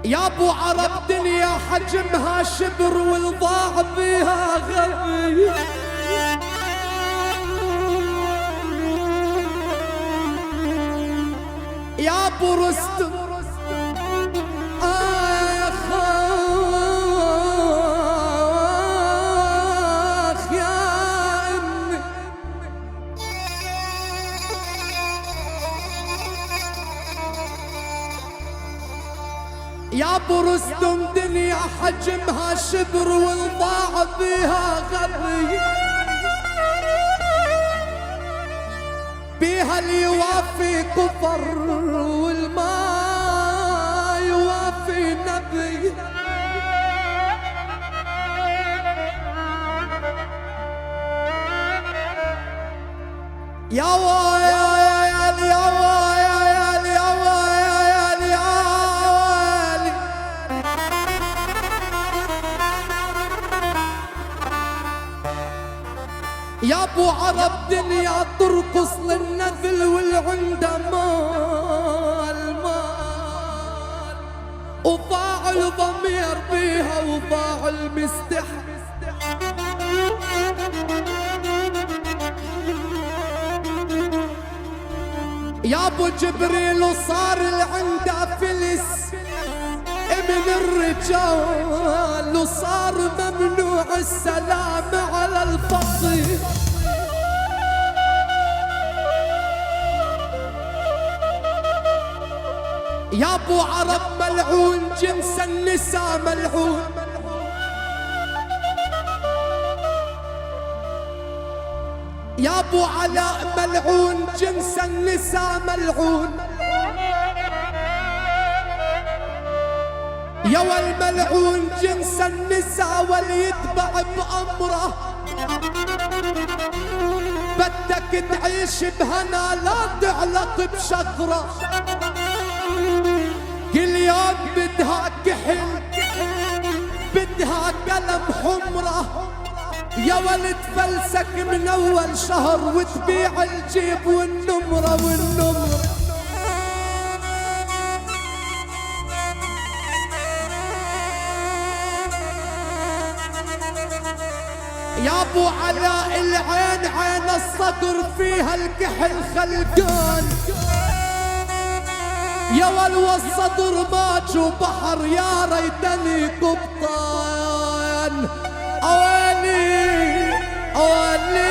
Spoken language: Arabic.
يا ابو عرب دنيا حجمها شبر والضاع بيها غبي. يا ابو رستم اخ يا امي. يا ابو رستم دنيا حجمها شبر والضاع بيها غبي. بيها اللي يوافي كفر والما يوافي نبي. يا ويا يا ابو عرب دنيا ترقص للنذل والعنده مال وضاع الضمير بيها وضاع المستحى. يا ابو جبريل وصار العنده فلس من الرجال وصار ممنوع السلام على الفصيل. يا ابو عرب ملعون جنس النساء ملعون. يا ابو علاء ملعون جنس النساء ملعون. يا والملعون جنس النساء واليتبع بأمره. بدك تعيش بهنا لا تعلق بشطره. كل يوم بدها كحل بدها قلم حمره. يا ولد فلسك من اول شهر وتبيع الجيب والنمره والنمره. يا ابو علاء العين عين الصقر فيها الكحل خلقان. يا ولو الصدر ماج وبحر يا ريتني قبطان. اويلي اويلي